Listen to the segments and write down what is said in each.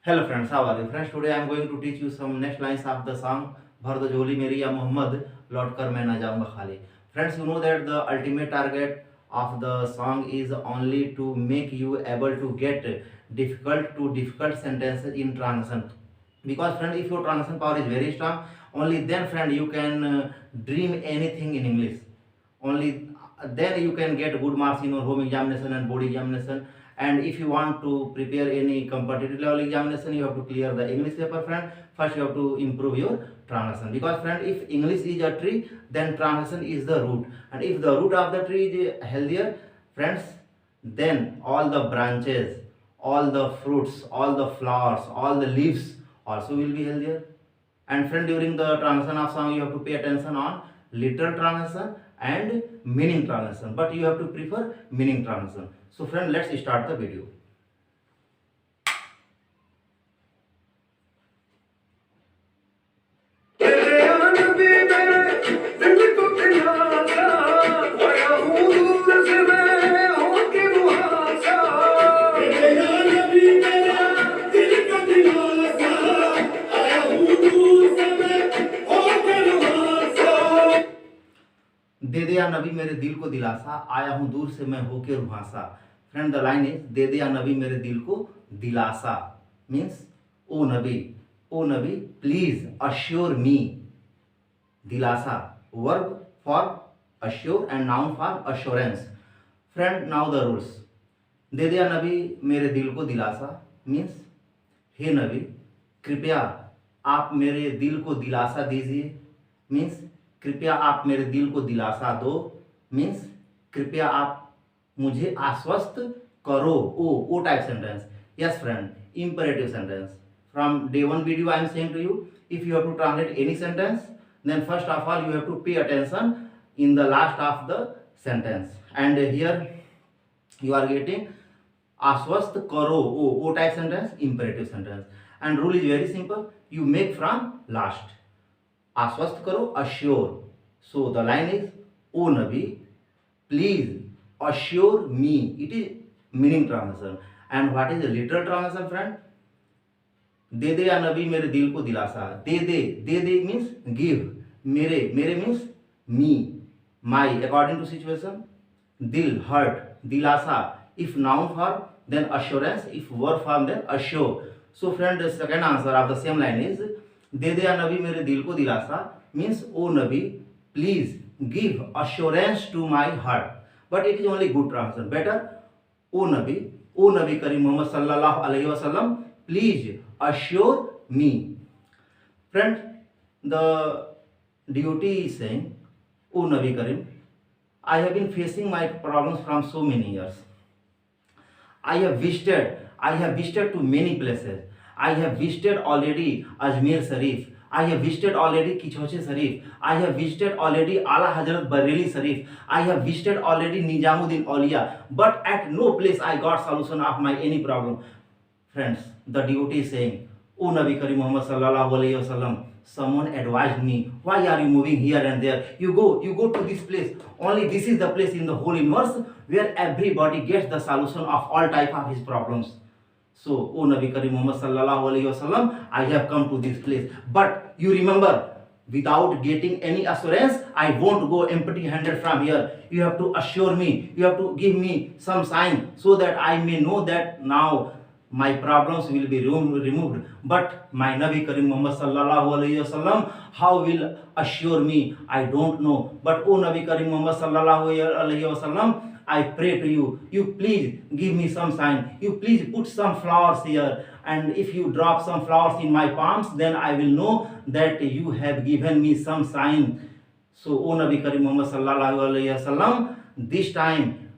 Hello friends, how are you? Friends, today I am going to teach you some next lines of the song भर दो झोली मेरी या मोहम्मद लौट कर मैं ना जाऊंगा खाली. Friends, you know that the ultimate target of the song is only to make you able to get difficult sentences in translation. Because friend, if your translation power is very strong, only then friend you can dream anything in English. Only then you can get good marks in your home examination and board examination. And if you want to prepare any competitive level examination, you have to clear the English paper, friend. First you have to improve your translation, because friend, if English is a tree, then translation is the root, and if the root of the tree is healthier, friends, then all the branches, all the fruits, all the flowers, all the leaves also will be healthier. And friend, during the translation of song, you have to pay attention on literal translation and meaning translation, but you have to prefer meaning translation. So friend, let's start the video. दे दे या नबी मेरे दिल को दिलासा, आया हूँ दूर से मैं होके रुहासा. फ्रेंड, द लाइन इज दे दे या नबी मेरे दिल को दिलासा means O Nabi please assure me. दिलासा verb for assure and noun for assurance. Friend, now the rules. दे दे या नबी मेरे दिल को दिलासा मीन्स हे नबी, कृपया आप मेरे दिल को दिलासा दीजिए. मीन्स कृपया आप मेरे दिल को दिलासा दो. मीन्स कृपया आप मुझे आश्वस्त करो. O type sentence. Yes friend, imperative sentence. From day one video I am saying to you, if you have to translate any sentence, then first of all you have to pay attention in the last of the sentence. And here you are getting आश्वस्त करो. O type sentence, imperative sentence. And rule is very simple. You make from last. आश्वस्त करो, assure. So the line is, O Nabi, please assure me. It is meaning translation. And what is the literal translation, friend? दे दे या नबी मेरे दिल को दिलासा. दे दे means give. मेरे means me, my, according to situation. दिल, heart. दिलासा, if noun form, then assurance. If verb form, then assure. So friend, the second answer of the same line is, दे दे या नबी मेरे दिल को दिलासा means O Nabi, please give assurance to my heart. But it is only good translation. Better, O Nabi Karim Muhammad sallallahu alaihi wasallam, please assure me. Friend, the devotee is saying, O Nabi Karim, I have been facing my problems from so many years. I have visited to many places. I have visited already Ajmer Sharif. I have visited already Kichhoche Sharif. I have visited already Ala Hazrat Bareli Sharif. I have visited already Nijamuddin Auliya. But at no place I got solution of my any problem. Friends, the devotee is saying, O Nabi Karim Muhammad sallallahu alaihi wasallam, someone advised me, why are you moving here and there? You go to this place. Only this is the place in the whole universe where everybody gets the solution of all type of his problems. So, O Nabi Karim Muhammad sallallahu alaihi wasallam, I have come to this place. But you remember, without getting any assurance, I won't go empty-handed from here. You have to assure me. You have to give me some sign so that I may know that now my problems will be removed. But my Nabi Karim Muhammad sallallahu alaihi wasallam, how will assure me? I don't know. But O Nabi Karim Muhammad sallallahu alaihi wasallam, I pray to you, you please give me some sign. You please put some flowers here, and if you drop some flowers in my palms, then I will know that you have given me some sign. So, O Nabi Karim Muhammad sallallahu alaihi wasallam, this time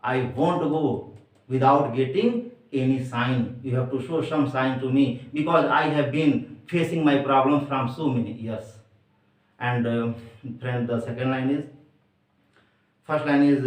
I won't go without getting any sign. You have to show some sign to me, because I have been facing my problems from so many years. And friend, the second line is, first line is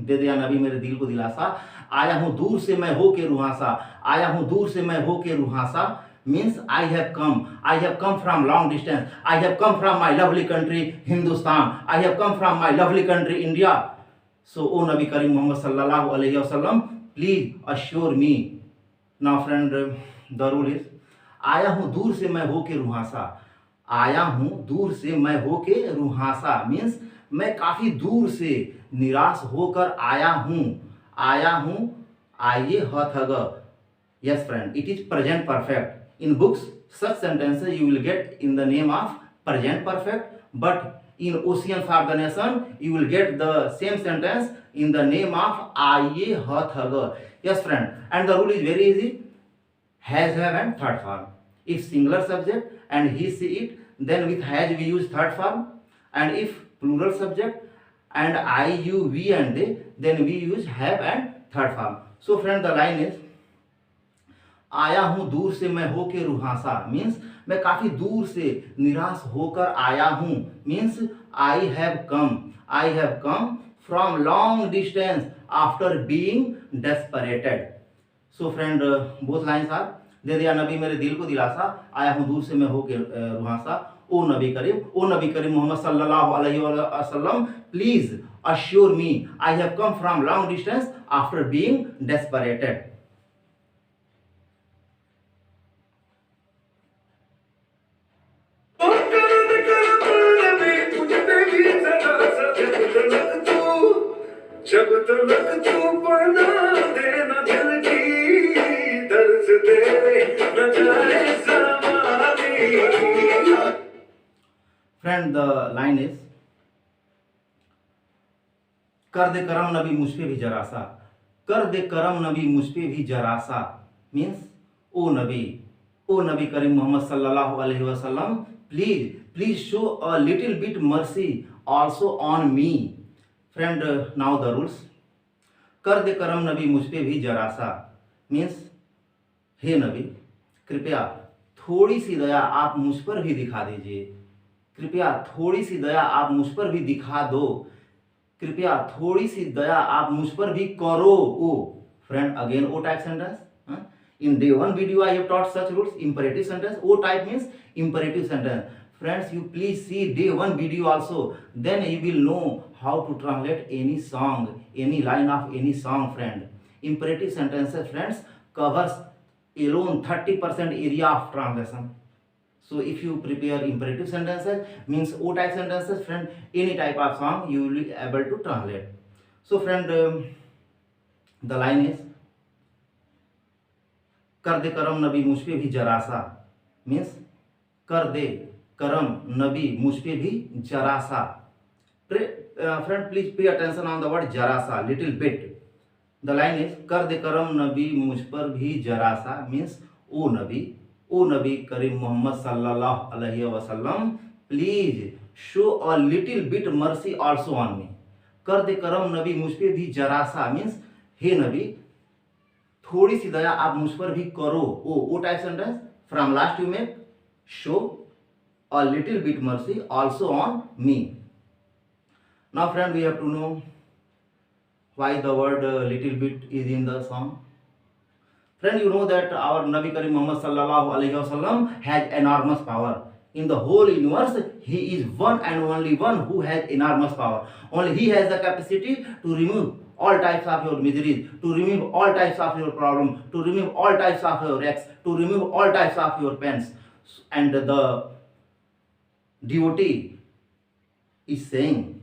दे दे या नबी मेरे दिल को दिलासा, आया हूँ दूर से मैं हो के रुहासा. आया हूँ दूर से मैं हो के रुहासा means I have come from long distance. I have come from my lovely country Hindustan. I have come from my lovely country India. So O Nabi Karim Muhammad sallallahu alaihi wasallam, please assure me. Now friend, the rule is, आया हूं दूर से मैं होके रुहासा। आया हूं दूर से मैं होके रुहासा मीन्स मैं काफी दूर से निराश होकर आया हूं। आया हूं, आइए हथग। Yes, friend, it is present perfect. In books, such sentences you will get in the name of present perfect, but in Oceans of the Nation, you will get the same sentence in the name of आइए हथग। Yes, friend, and the rule is very easy. Has, have, and third form. If singular subject and he, she, it, then with has we use third form, and if plural subject and I, you, we, and they, then we use have and third form. So, friend, the line is, आया हूं दूर से मैं होके रुहासा means मैं काफी दूर से निराश होकर आया हूं। Means I have come from long distance after being desperated. So friend, both lines are, दे दिया नबी मेरे दिल को दिलासा, आया हूं दूर से मैं होके रुहासा। ओ नबी करीम मोहम्मद सल्लल्लाहु अलैहि वसल्लम, please assure me I have come from long distance after being desperated. जब तलक तू बना देना दिल की दर्द दे न जाए ज़माने। फ्रेंड, द लाइन इज, कर दे करम नबी मुझ पे भी जरा सा। कर दे करम नबी मुझ पे भी जरा सा मीन्स ओ नबी करीम मोहम्मद सल्लल्लाहु अलैहि वसल्लम, please show a little bit mercy also on me. Friend, now the rules, कर दे करम नबी मुझ पे भी जरा सा मीन्स हे नबी, कृपया थोड़ी सी दया आप मुझ पर भी दिखा दीजिए। कृपया थोड़ी सी दया आप मुझ पर भी दिखा दो। कृपया थोड़ी सी दया आप मुझ पर भी करो। Oh friend, again O type sentence. In day one video I have taught such rules. Imperative sentence, O type means imperative sentence. Friends, you please see day one video also, then you will know how to translate any song, any line of any song. Friend, imperative sentences, friends, covers alone 30% area of translation. So if you prepare imperative sentences means O type sentences, friend, any type of song you will be able to translate. So friend, the line is, कर दे करम नबी मुझ पे भी जरा सा means कर दे करम नबी मुझ पे भी जरा सा। Friend, please pay attention on the word जरा सा, little bit. The line is, कर दे करम नबी मुझ पर भी जरा सा मीन्स ओ नबी करीम मोहम्मद सल्लल्लाहु अलैहि वसल्लम, please show a little bit mercy also on मी। कर दे करम नबी मुझ पे भी जरा सा मीन्स हे नबी, थोड़ी सी दया आप मुझ पर भी करो। O type sentence, from last you make show a little bit mercy also on me. Now friend, we have to know why the word little bit is in the song. Friend, you know that our नबी करीम मोहम्मद सल्लल्लाहु अलैहि वसल्लम has enormous power in the whole universe. He is one and only one who has enormous power. Only he has the capacity to remove all types of your miseries, to remove all types of your problem, to remove all types of your wrecks, to remove all types of your pains. And the devotee is saying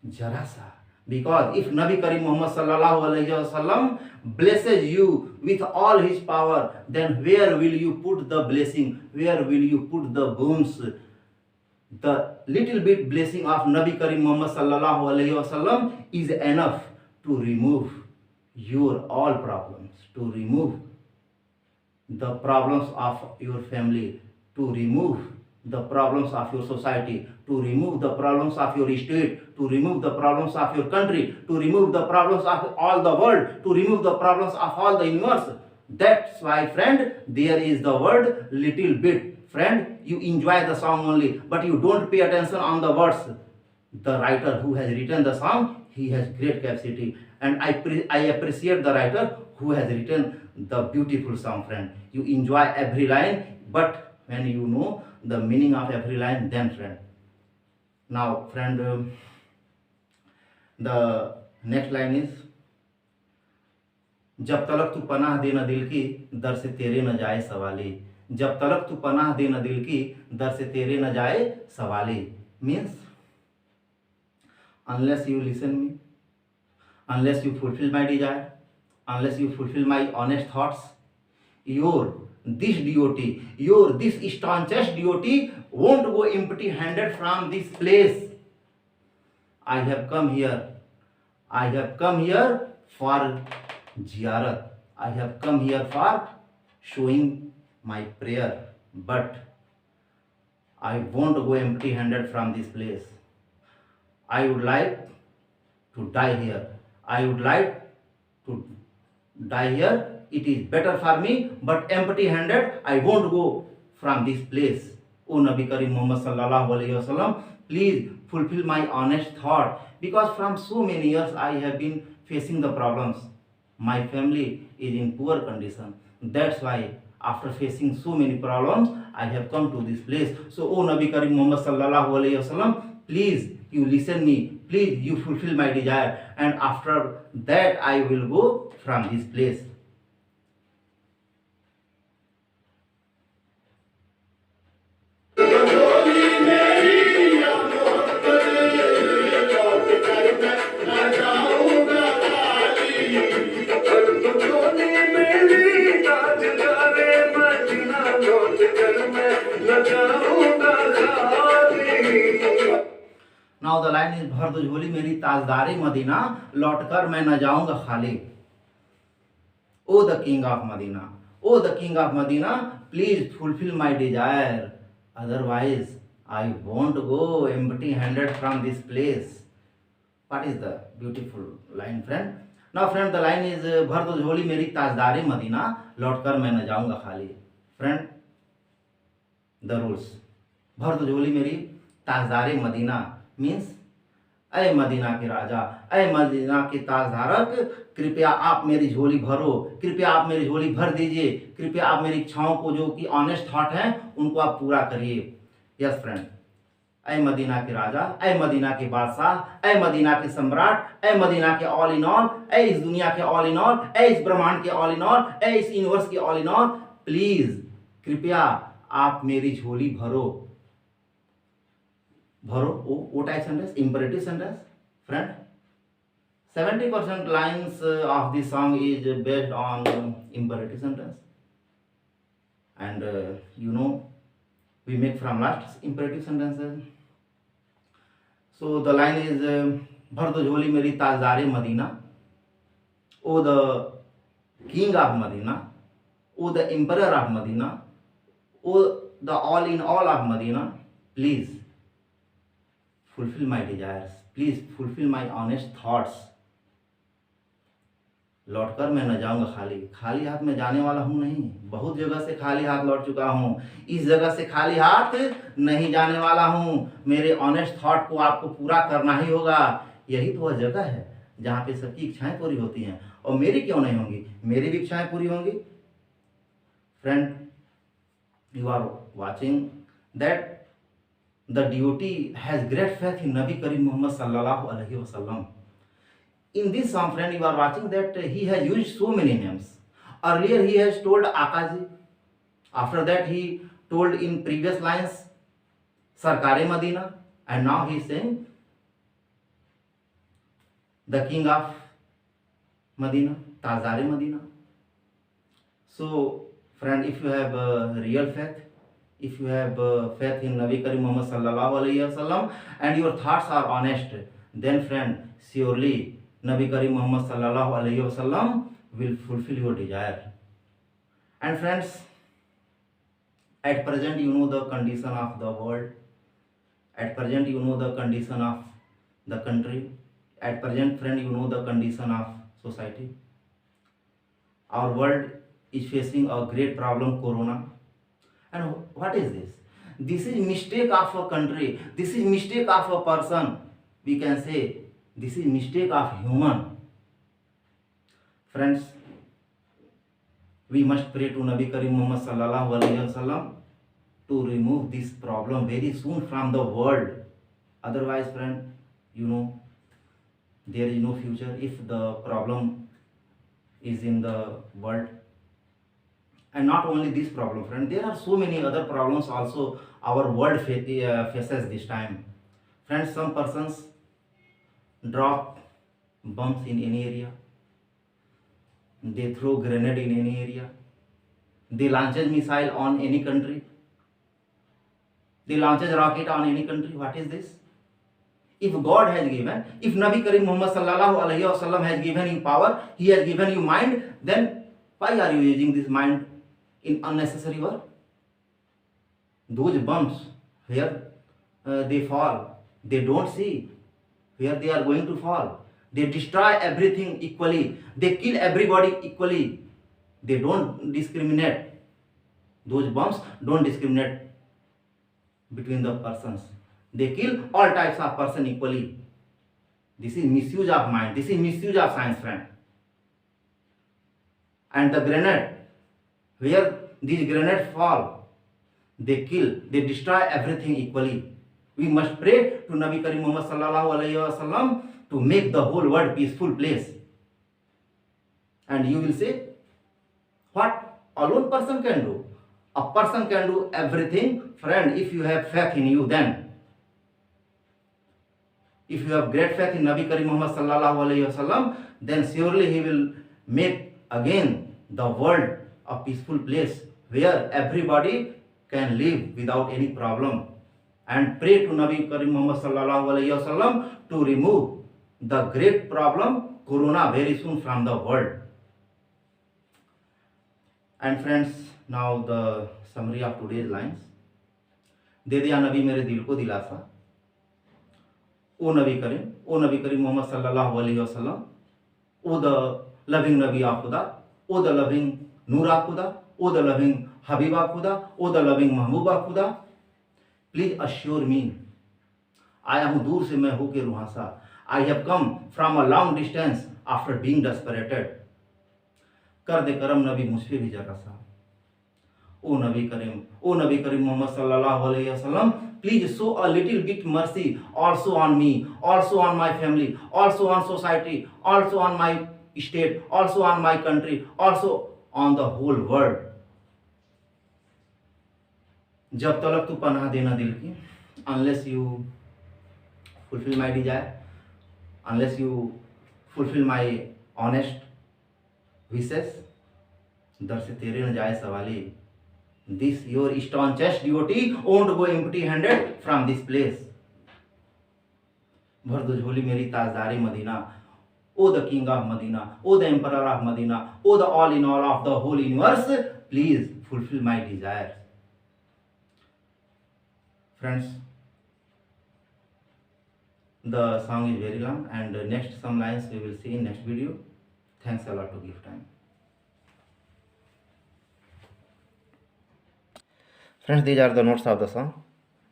jarasa, because if Nabi Karim Muhammad sallallahu alaihi wasallam blesses you with all his power, then where will you put the blessing, where will you put the boons? The little bit blessing of Nabi Karim Muhammad sallallahu alaihi wasallam is enough to remove your all problems, to remove the problems of your family, to remove the problems of your society, to remove the problems of your state, to remove the problems of your country, to remove the problems of all the world, to remove the problems of all the universe. That's why, friend, there is the word little bit. Friend, you enjoy the song only, but you don't pay attention on the words. The writer who has written the song, he has great capacity, and I appreciate the writer who has written the beautiful song. Friend, you enjoy every line, but when you know the meaning of every line, then friend. Now friend, the next line is, जब तलक तू पनाह दे न दिल की, दर से तेरे न जाए सवाली। जब तलक तू पनाह दे न दिल की, दर से तेरे न जाए सवाली। Means unless you listen me, unless you fulfill my desire, unless you fulfill my honest thoughts, your this devotee, your this staunchest devotee won't go empty handed from this place. I have come here, I have come here for ziyarat, I have come here for showing my prayer, but I won't go empty handed from this place. I would like to die here, I would like to die here. It is better for me, but empty handed I won't go from this place. O Nabi Karim Muhammad sallallahu alaihi wasallam, please fulfill my honest thought, because from so many years I have been facing the problems. My family is in poor condition, that's why after facing so many problems I have come to this place. So O Nabi Karim Muhammad sallallahu alaihi wasallam, please you listen me, please you fulfill my desire, and after that I will go from this place. हर तो झोली मेरी ताजदारे Medina, लौट कर मैं न जाऊंगा खाली। नाउ द लाइन इज, भर दो झोली मेरी ताजदारे मदीना, लौट कर मैं न जाऊंगा खाली। O the king of Medina, O the king of Medina, please fulfill my desire, otherwise I won't go empty handed from this place. What is the beautiful line, friend? Now friend, the line is, भर दो झोली मेरी ताजदारे Medina, लौट कर मैं न जाऊंगा खाली। फ्रेंड, द रूल्स, भर दो झोली मेरी ताजदारे मदीना मीन्स, अय मदीना के राजा, अय मदीना के ताजधारक, कृपया आप मेरी झोली भरो, कृपया आप मेरी झोली भर दीजिए, कृपया आप मेरी इच्छाओं को जो कि ऑनेस्ट थॉट हैं उनको आप पूरा करिए। यस फ्रेंड, ऐ मदीना के राजा, ऐ मदीना के बादशाह, ऐ मदीना के सम्राट, ऐ मदीना के ऑल इन ऑल, ऐ इस दुनिया के ऑल इन ऑल, ऐ इस ब्रह्मांड के ऑल इन ऑल, ऐ इस यूनिवर्स के ऑल इन ऑल, प्लीज कृपया आप मेरी झोली भरो। भरो, वो type sentence, imperative sentence. Friend, 70% lines of this song is based on imperative sentence, and we make from last imperative sentences. So the line is, भर दो झोली मेरी ताजदारे Medina, O the king of Medina, O the emperor of Medina, O the all in all of Medina, please fulfill my desires, please fulfill my honest thoughts. लौट कर मैं न जाऊंगा खाली, खाली हाथ में जाने वाला हूं नहीं, बहुत जगह से खाली हाथ लौट चुका हूं, इस जगह से खाली हाथ नहीं जाने वाला हूं। मेरे ऑनेस्ट थॉट को आपको पूरा करना ही होगा। यही तो वह जगह है जहां पे सबकी इच्छाएं पूरी होती हैं, और मेरी क्यों नहीं होंगी, मेरी भी इच्छाएं पूरी होंगी। Friend, you are watching that the devotee has great faith in Nabi Karim Muhammad sallallahu alaihi wasallam. In this song, friend, you are watching that he has used so many names. Earlier he has told Akaji, after that he told in previous lines Sarkare Madina, and now he is saying the king of Madina, Tazdare Madina. So friend, if you have real faith, if you have faith in Nabi Karim Muhammad sallallahu alaihi wasallam and your thoughts are honest, then friend, surely Nabi Karim Muhammad sallallahu alaihi wasallam will fulfill your desire. And friends, at present you know the condition of the world, at present you know the condition of the country, at present friend you know the condition of society. Our world is facing a great problem, corona. And what is this? This is mistake of a country, this is mistake of a person, we can say this is mistake of human. Friends, we must pray to Nabi Karim Muhammad sallallahu alaihi wasallam to remove this problem very soon from the world. Otherwise friend, there is no future. If the problem is in the world. And not only this problem, friend, there are so many other problems also our world faces this time. Friends, some persons drop bombs in any area, they throw grenade in any area, they launches missile on any country, they launches rocket on any country. What is this? If God has given, if Nabi Karim Muhammad sallallahu alaihi wasallam has given you power, he has given you mind, then why are you using this mind in unnecessary work? Those bombs, where they fall, they don't see where they are going to fall. They destroy everything equally, they kill everybody equally, they don't discriminate. Those bombs don't discriminate between the persons, they kill all types of person equally. This is misuse of mind, this is misuse of science, friend. And the grenade, where these grenades fall, they kill, they destroy everything equally. We must pray to Nabi Karim Muhammad sallallahu alaihi wasallam to make the whole world peaceful place. And you will say, what alone person can do? A person can do everything, friend, if you have faith in you. Then if you have great faith in Nabi Karim Muhammad sallallahu alaihi wasallam, then surely he will make again the world a peaceful place where everybody can live without any problem. And pray to Nabi Karim Muhammad sallallahu alaihi wasallam to remove the great problem corona very soon from the world. And friends, now the summary of today's lines. दे दिया नबी मेरे दिल को दिलासा, ओ नबी करीम मोहम्मद सल्लल्लाहु अलैहि वसल्लम, ओ द लविंग नबी ऑफ खुदा, ओ द लविंग नूर ऑफ खुदा, ओ द लविंग हबीब ऑफ खुदा, ओ द लविंग महबूब ऑफ खुदा, प्लीज अश्योर मी, आया हूँ दूर से मैं होके रुहासा, I have come from a long distance after being desperated, कर दे करम नबी मुझ पे भी जरा सा, ओ नबी करीम मोहम्मद सल्लल्लाहु अलैहि वसल्लम, please show a little bit mercy also on me, also on my family, also on society, also on my state, also on my country, also on the whole world. जब तलक तू पनाह देना दिल की, unless you fulfill my desire, unless you fulfill my honest wishes, दर से तेरे न जाए सवाली, this your staunchest devotee won't go empty handed from this place. भर दो झोली मेरी ताजदारी Medina, O the king of Medina, O the emperor of Medina, O the all in all of the whole universe, please fulfill my desire. Friends, the song is very long and next some lines we will see in next video. Thanks a lot to give time. Friends, these are the notes of the song.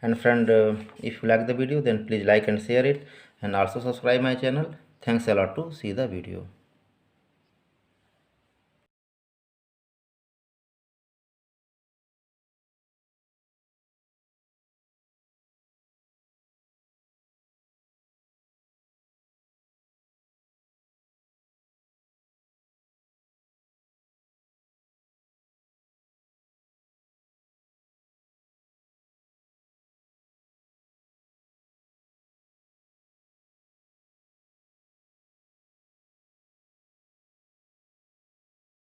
And friend, if you like the video, then please like and share it, and also subscribe my channel. Thanks a lot to see the video.